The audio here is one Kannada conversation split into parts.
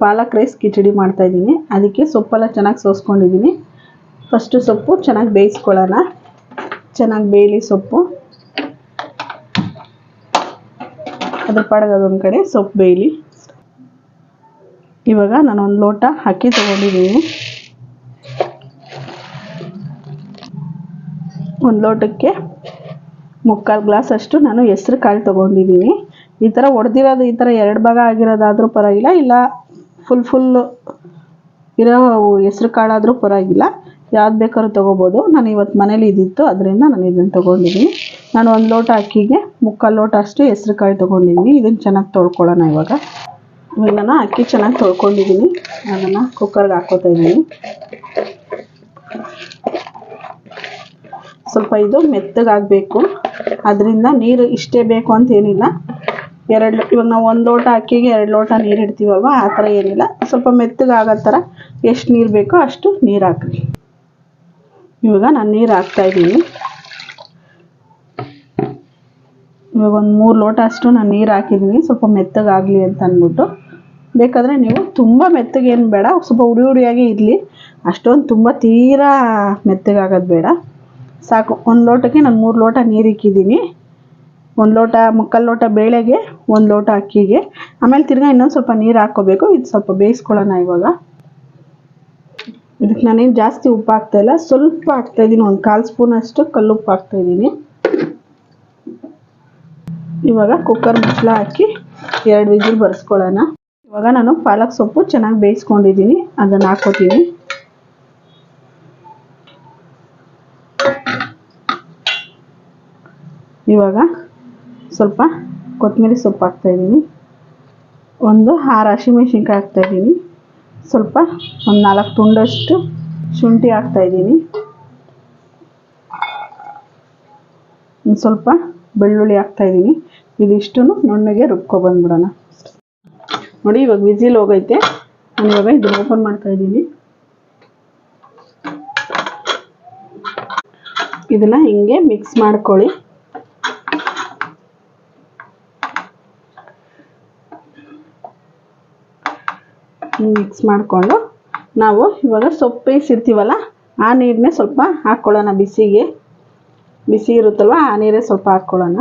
ಪಾಲಕ್ ರೈಸ್ ಕಿಚಡಿ ಮಾಡ್ತಾಯಿದ್ದೀನಿ. ಅದಕ್ಕೆ ಸೊಪ್ಪೆಲ್ಲ ಚೆನ್ನಾಗಿ ಸೋಸ್ಕೊಂಡಿದ್ದೀನಿ. ಫಸ್ಟು ಸೊಪ್ಪು ಚೆನ್ನಾಗಿ ಬೇಯಿಸ್ಕೊಳ್ಳೋಣ. ಚೆನ್ನಾಗಿ ಬೇಯಲಿ ಸೊಪ್ಪು. ಅದ್ರ ಪಾಡಿಗೆ ಅದೊಂದು ಕಡೆ ಸೊಪ್ಪು ಬೇಯಲಿ. ಇವಾಗ ನಾನು 1 ಲೋಟ ಅಕ್ಕಿ ತೊಗೊಂಡಿದ್ದೀನಿ. 1 ಲೋಟಕ್ಕೆ 3/4 ಗ್ಲಾಸ್ ಅಷ್ಟು ನಾನು ಹೆಸ್ರು ಕಾಳು ತೊಗೊಂಡಿದ್ದೀನಿ. ಈ ಥರ ಒಡೆದಿರೋದು, ಈ ಥರ 2 ಭಾಗ ಆಗಿರೋದಾದರೂ ಪರವಾಗಿಲ್ಲ, ಇಲ್ಲ ಫುಲ್ಲು ಇರೋ ಹೆಸ್ರು ಕಾಳಾದರೂ ಪರವಾಗಿಲ್ಲ, ಯಾವ್ದು ಬೇಕಾದ್ರೂ ತೊಗೋಬೋದು. ನಾನು ಇವತ್ತು ಮನೇಲಿ ಇದ್ದಿತ್ತು, ಅದರಿಂದ ನಾನು ಇದನ್ನು ತೊಗೊಂಡಿದ್ದೀನಿ. ನಾನು 1 ಲೋಟ ಅಕ್ಕಿಗೆ 3/4 ಲೋಟ ಅಷ್ಟು ಹೆಸ್ರು ಕಾಳು ತೊಗೊಂಡಿದ್ದೀನಿ. ಇದನ್ನು ಚೆನ್ನಾಗಿ ತೊಳ್ಕೊಳ್ಳೋಣ. ಇವಾಗ ನಾನು ಅಕ್ಕಿ ಚೆನ್ನಾಗಿ ತೊಳ್ಕೊಂಡಿದ್ದೀನಿ. ಅದನ್ನು ಕುಕ್ಕರ್ಗೆ ಹಾಕ್ಕೋತಾ ಇದ್ದೀನಿ. ಸ್ವಲ್ಪ ಇದು ಮೆತ್ತಗಾಗಬೇಕು, ಅದರಿಂದ ನೀರು ಇಷ್ಟೇ ಬೇಕು ಅಂತೇನಿಲ್ಲ. ಇವಾಗ ನಾವು 1 ಲೋಟ ಅಕ್ಕಿಗೆ 2 ಲೋಟ ನೀರು ಇಡ್ತೀವಲ್ವ, ಆ ಥರ ಏನಿಲ್ಲ. ಸ್ವಲ್ಪ ಮೆತ್ತಗಾಗೋ ಥರ ಎಷ್ಟು ನೀರು ಬೇಕೋ ಅಷ್ಟು ನೀರು ಹಾಕ್ರಿ. ಇವಾಗ ನಾನು ನೀರು ಹಾಕ್ತಾಯಿದ್ದೀನಿ. ಇವಾಗ ಒಂದು 3 ಲೋಟ ಅಷ್ಟು ನಾನು ನೀರು ಹಾಕಿದ್ದೀನಿ, ಸ್ವಲ್ಪ ಮೆತ್ತಗಾಗಲಿ ಅಂತ ಅಂದ್ಬಿಟ್ಟು. ಬೇಕಾದರೆ ನೀವು ತುಂಬ ಮೆತ್ತಗೇನು ಬೇಡ, ಸ್ವಲ್ಪ ಹುಡಿಯಾಗಿ ಇರಲಿ. ಅಷ್ಟೊಂದು ತುಂಬ ತೀರಾ ಮೆತ್ತಗಾಗೋದು ಬೇಡ, ಸಾಕು. 1 ಲೋಟಕ್ಕೆ ನಾನು 3 ಲೋಟ ನೀರು ಇಕ್ಕಿದ್ದೀನಿ. 1 ಲೋಟ 3/4 ಲೋಟ ಬೇಳೆಗೆ 1 ಲೋಟ ಅಕ್ಕಿಗೆ. ಆಮೇಲೆ ತಿರ್ಗಾ ಇನ್ನೊಂದು ಸ್ವಲ್ಪ ನೀರು ಹಾಕ್ಕೋಬೇಕು. ಇದು ಸ್ವಲ್ಪ ಬೇಯಿಸ್ಕೊಳ್ಳೋಣ. ಇವಾಗ ಇದಕ್ಕೆ ನಾನೇನು ಜಾಸ್ತಿ ಉಪ್ಪು ಹಾಕ್ತಾಯಿಲ್ಲ, ಸ್ವಲ್ಪ ಹಾಕ್ತಾಯಿದ್ದೀನಿ. 1/4 ಸ್ಪೂನ್ ಅಷ್ಟು ಕಲ್ಲುಪ್ಪು ಹಾಕ್ತಾಯಿದ್ದೀನಿ. ಇವಾಗ ಕುಕ್ಕರ್ ಮುಚ್ಚಳ ಹಾಕಿ 2 ವಿಸಿಲ್ ಬರೆಸ್ಕೊಳ್ಳೋಣ. ಇವಾಗ ನಾನು ಪಾಲಕ್ ಸೊಪ್ಪು ಚೆನ್ನಾಗಿ ಬೇಯಿಸ್ಕೊಂಡಿದ್ದೀನಿ, ಅದನ್ನು ಹಾಕ್ಕೋತೀನಿ. ಇವಾಗ ಸ್ವಲ್ಪ ಕೊತ್ತಂಬರಿ ಸೊಪ್ಪು ಹಾಕ್ತಾಯಿದ್ದೀನಿ. 6 ಹಸಿಮೆಣ್ಸಿನ್ಕಾಯಿ ಹಾಕ್ತಾಯಿದ್ದೀನಿ. ಸ್ವಲ್ಪ 4 ತುಂಡಷ್ಟು ಶುಂಠಿ ಹಾಕ್ತಾಯಿದ್ದೀನಿ. ಸ್ವಲ್ಪ ಬೆಳ್ಳುಳ್ಳಿ ಹಾಕ್ತಾಯಿದ್ದೀನಿ. ಇದಿಷ್ಟು ನುಣ್ಣಗೆ ರುಬ್ಕೊಬಂದ್ಬಿಡೋಣ. ನೋಡಿ, ಇವಾಗ ವಿಸಿಲ್ ಹೋಗೈತೆ. ನಾನು ಇವಾಗ ಇದನ್ನು ಓಪನ್ ಮಾಡ್ತಾಯಿದ್ದೀನಿ. ಇದನ್ನು ಹಿಂಗೆ ಮಿಕ್ಸ್ ಮಾಡ್ಕೊಳ್ಳಿ. ಮಿಕ್ಸ್ ಮಾಡಿಕೊಂಡು ನಾವು ಇವಾಗ ಸೊಪ್ಪು ಬೇಯಿಸಿರ್ತೀವಲ್ಲ, ಆ ನೀರನ್ನೇ ಸ್ವಲ್ಪ ಹಾಕ್ಕೊಳ್ಳೋಣ. ಬಿಸಿ ಇರುತ್ತಲ್ವ, ಆ ನೀರೇ ಸ್ವಲ್ಪ ಹಾಕ್ಕೊಳ್ಳೋಣ.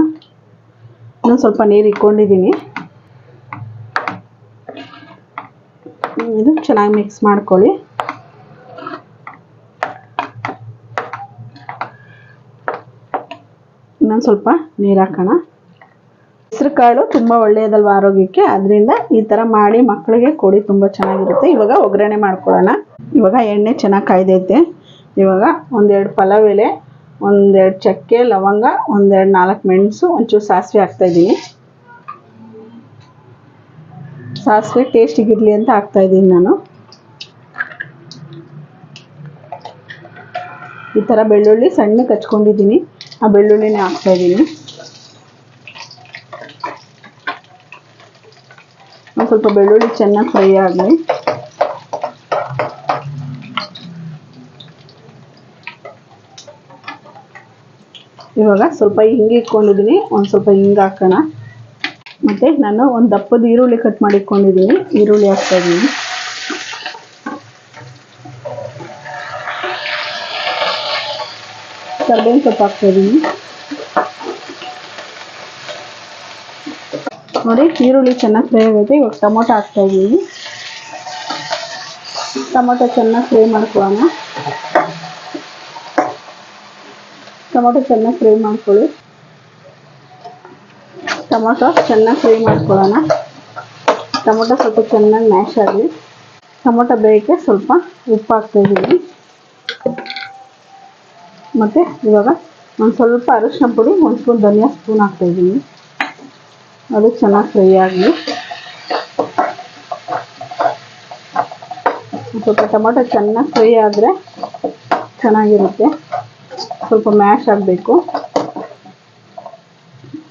ಇನ್ನೊಂದು ಸ್ವಲ್ಪ ನೀರು ಇಟ್ಕೊಂಡಿದ್ದೀನಿ. ಇದು ಚೆನ್ನಾಗಿ ಮಿಕ್ಸ್ ಮಾಡ್ಕೊಳ್ಳಿ. ಇನ್ನೊಂದು ಸ್ವಲ್ಪ ನೀರು ಹಾಕೋಣ. ಹೆಸ್ರು ಕಾಳು ತುಂಬ ಒಳ್ಳೆಯದಲ್ವ ಆರೋಗ್ಯಕ್ಕೆ, ಅದರಿಂದ ಈ ಥರ ಮಾಡಿ ಮಕ್ಕಳಿಗೆ ಕೊಡಿ, ತುಂಬ ಚೆನ್ನಾಗಿರುತ್ತೆ. ಇವಾಗ ಒಗ್ಗರಣೆ ಮಾಡ್ಕೊಳ್ಳೋಣ. ಇವಾಗ ಎಣ್ಣೆ ಚೆನ್ನಾಗಿ ಕಾಯ್ದೈತೆ. ಇವಾಗ 1-2 ಪಲಾವ್ ಎಲೆ, 1-2 ಚಕ್ಕೆ, ಲವಂಗ, 1-2-4 ಮೆಣಸು, ಒಂಚೂರು ಸಾಸಿವೆ ಹಾಕ್ತಾಯಿದ್ದೀನಿ. ಸಾಸಿವೆ ಟೇಸ್ಟಿಗಿರಲಿ ಅಂತ ಹಾಕ್ತಾಯಿದ್ದೀನಿ ನಾನು. ಈ ಥರ ಬೆಳ್ಳುಳ್ಳಿ ಸಣ್ಣಕ್ಕೆ ಹಚ್ಕೊಂಡಿದ್ದೀನಿ, ಆ ಬೆಳ್ಳುಳ್ಳಿನೇ ಹಾಕ್ತಾಯಿದ್ದೀನಿ. ಒಂದು ಸ್ವಲ್ಪ ಬೆಳ್ಳುಳ್ಳಿ ಚೆನ್ನಾಗಿ ಫ್ರೈ ಆಗಲಿ. ಇವಾಗ ಸ್ವಲ್ಪ ಹಿಂಗೆ ಇಟ್ಕೊಂಡಿದ್ದೀನಿ, ಒಂದು ಸ್ವಲ್ಪ ಹಿಂಗೆ ಹಾಕೋಣ. ಮತ್ತು ನಾನು ಒಂದು ದಪ್ಪದ ಈರುಳ್ಳಿ ಕಟ್ ಮಾಡಿ ಇಟ್ಕೊಂಡಿದ್ದೀನಿ, ಈರುಳ್ಳಿ ಹಾಕ್ತಾಯಿದ್ದೀನಿ. ಕರಿಬೇವಿನ ಸೊಪ್ಪು ಹಾಕ್ತಾಯಿದ್ದೀನಿ. ನೋಡಿ, ಈರುಳ್ಳಿ ಚೆನ್ನಾಗಿ ಫ್ರೈ ಆಗುತ್ತೆ. ಇವಾಗ ಟೊಮೊಟೊ ಹಾಕ್ತಾಯಿದ್ದೀನಿ. ಟೊಮೊಟೊ ಚೆನ್ನಾಗಿ ಫ್ರೈ ಮಾಡ್ಕೊಳ್ಳೋಣ. ಟೊಮೊಟೊ ಚೆನ್ನಾಗಿ ಫ್ರೈ ಮಾಡ್ಕೊಳ್ಳಿ. ಟೊಮೊಟೊ ಚೆನ್ನಾಗಿ ಫ್ರೈ ಮಾಡ್ಕೊಳ್ಳೋಣ. ಟೊಮೊಟೊ ಸ್ವಲ್ಪ ಚೆನ್ನಾಗಿ ಮ್ಯಾಶ್ ಆಗಲಿ. ಟೊಮೊಟೊ ಬೇಯಕ್ಕೆ ಸ್ವಲ್ಪ ಉಪ್ಪು ಹಾಕ್ತಾಯಿದ್ದೀನಿ. ಮತ್ತು ಇವಾಗ ಒಂದು ಸ್ವಲ್ಪ ಅರಿಶಿನ ಪುಡಿ, 1 ಸ್ಪೂನ್ ಧನಿಯಾ ಸ್ಪೂನ್ ಹಾಕ್ತಾಯಿದ್ದೀನಿ. ಅದು ಚೆನ್ನಾಗಿ ಫ್ರೈ ಆಗಲಿ. ಸ್ವಲ್ಪ ಟೊಮೊಟೊ ಚೆನ್ನಾಗಿ ಫ್ರೈ ಆದರೆ ಚೆನ್ನಾಗಿರುತ್ತೆ. ಸ್ವಲ್ಪ ಮ್ಯಾಶ್ ಆಗಬೇಕು.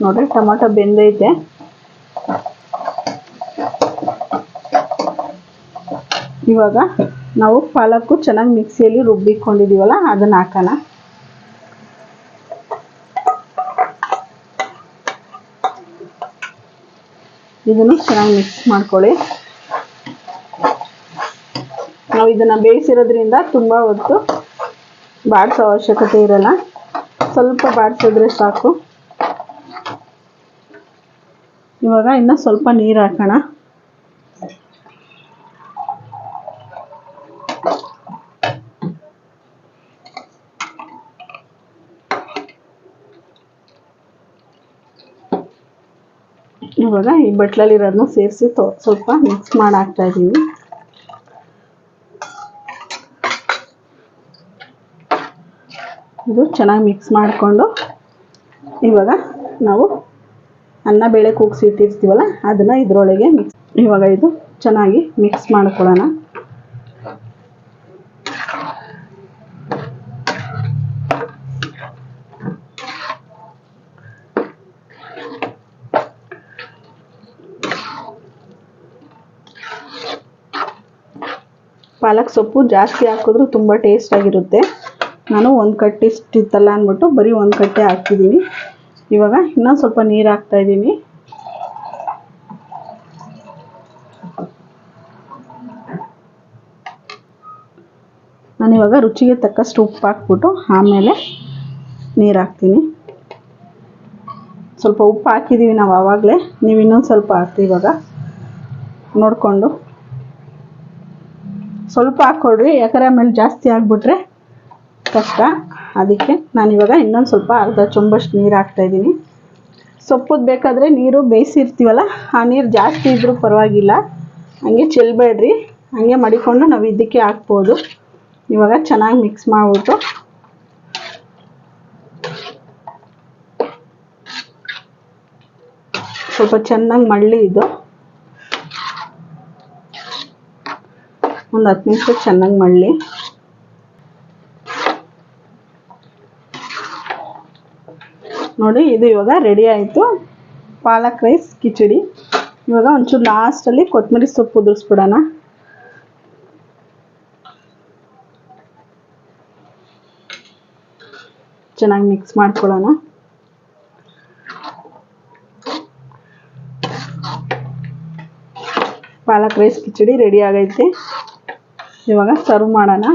ನೋಡಿರಿ, ಟೊಮೊಟೊ ಬೆಂದೈತೆ. ಇವಾಗ ನಾವು ಪಾಲಕ್ಕು ಚೆನ್ನಾಗಿ ಮಿಕ್ಸಿಯಲ್ಲಿ ರುಬ್ಬಿಕೊಂಡಿದ್ದೀವಲ್ಲ, ಅದನ್ನು ಹಾಕೋಣ. ಇದನ್ನು ಚೆನ್ನಾಗಿ ಮಿಕ್ಸ್ ಮಾಡ್ಕೊಳ್ಳಿ. ನಾವು ಇದನ್ನು ಬೇಯಿಸಿರೋದ್ರಿಂದ ತುಂಬ ಹೊತ್ತು ಬಾಡಿಸೋ ಅವಶ್ಯಕತೆ ಇರಲ್ಲ, ಸ್ವಲ್ಪ ಬಾಡಿಸಿದ್ರೆ ಸಾಕು. ಇವಾಗ ಇನ್ನು ಸ್ವಲ್ಪ ನೀರು ಹಾಕೋಣ. ಇವಾಗ ಈ ಬಟ್ಲಲ್ಲಿರೋದನ್ನ ಸೇರಿಸಿ ಸ್ವಲ್ಪ ಮಿಕ್ಸ್ ಮಾಡಿ ಹಾಕ್ತಾ ಇದ್ದೀನಿ. ಇದು ಚೆನ್ನಾಗಿ ಮಿಕ್ಸ್ ಮಾಡಿಕೊಂಡು ಇವಾಗ ನಾವು ಅನ್ನ ಬೇಳೆ ಕೂಗಿಸಿ ಇಟ್ಟಿರ್ತೀವಲ್ಲ ಅದನ್ನು ಇದರೊಳಗೆ ಇವಾಗ ಇದು ಚೆನ್ನಾಗಿ ಮಿಕ್ಸ್ ಮಾಡ್ಕೊಳ್ಳೋಣ. ಪಾಲಕ್ ಸೊಪ್ಪು ಜಾಸ್ತಿ ಹಾಕಿದ್ರೂ ತುಂಬ ಟೇಸ್ಟಾಗಿರುತ್ತೆ. ನಾನು ಒಂದು ಕಟ್ಟಿ ಇಷ್ಟುತ್ತಲ್ಲ ಅಂದ್ಬಿಟ್ಟು ಬರೀ ಒಂದು ಕಟ್ಟೆ ಹಾಕ್ತಿದ್ದೀನಿ. ಇವಾಗ ಇನ್ನೊಂದು ಸ್ವಲ್ಪ ನೀರು ಹಾಕ್ತಾ ಇದ್ದೀನಿ. ನಾನಿವಾಗ ರುಚಿಗೆ ತಕ್ಕಷ್ಟು ಉಪ್ಪು ಹಾಕ್ಬಿಟ್ಟು ಆಮೇಲೆ ನೀರು ಹಾಕ್ತೀನಿ. ಸ್ವಲ್ಪ ಉಪ್ಪು ಹಾಕಿದ್ದೀವಿ ನಾವು ಆವಾಗಲೇ, ನೀವು ಇನ್ನೊಂದು ಸ್ವಲ್ಪ ಹಾಕ್ರಿ. ಇವಾಗ ನೋಡಿಕೊಂಡು ಸ್ವಲ್ಪ ಹಾಕ್ಕೊಡ್ರಿ, ಯಾಕಂದರೆ ಆಮೇಲೆ ಜಾಸ್ತಿ ಆಗಿಬಿಟ್ರೆ ಕಷ್ಟ. ಅದಕ್ಕೆ ನಾನಿವಾಗ ಇನ್ನೊಂದು ಸ್ವಲ್ಪ ಅರ್ಧ ಚೊಂಬಷ್ಟು ನೀರು ಹಾಕ್ತಾಯಿದ್ದೀನಿ. ಸೊಪ್ಪುದು ಬೇಕಾದರೆ ನೀರು ಬೇಯಿಸಿರ್ತೀವಲ್ಲ ಆ ನೀರು ಜಾಸ್ತಿ ಇದ್ದರೂ ಪರವಾಗಿಲ್ಲ, ಹಂಗೆ ಚೆಲ್ಲಬೇಡ್ರಿ, ಹಂಗೆ ಮಡಿಕೊಂಡು ನಾವು ಇದಕ್ಕೆ ಹಾಕ್ಬೋದು. ಇವಾಗ ಚೆನ್ನಾಗಿ ಮಿಕ್ಸ್ ಮಾಡಿಬಿಟ್ಟು ಸ್ವಲ್ಪ ಚೆನ್ನಾಗಿ ಮಳ್ಳಿ ಇದು ಒಂದು 10 ನಿಮಿಷ ಚೆನ್ನಾಗಿ ಮಳ್ಳಿ. ನೋಡಿ ಇದು ಇವಾಗ ರೆಡಿ ಆಯಿತು, ಪಾಲಕ್ ರೈಸ್ ಕಿಚಡಿ. ಇವಾಗ ಒಂಚೂರು ಲಾಸ್ಟಲ್ಲಿ ಕೊತ್ತಂಬರಿ ಸೊಪ್ಪು ಉದುರಿಸ್ಬಿಡೋಣ. ಚೆನ್ನಾಗಿ ಮಿಕ್ಸ್ ಮಾಡ್ಕೊಳ್ಳೋಣ. ಪಾಲಕ್ ರೈಸ್ ಕಿಚಡಿ ರೆಡಿ ಆಗೈತೆ. ಇವಾಗ ಸರ್ವ್ ಮಾಡೋಣ.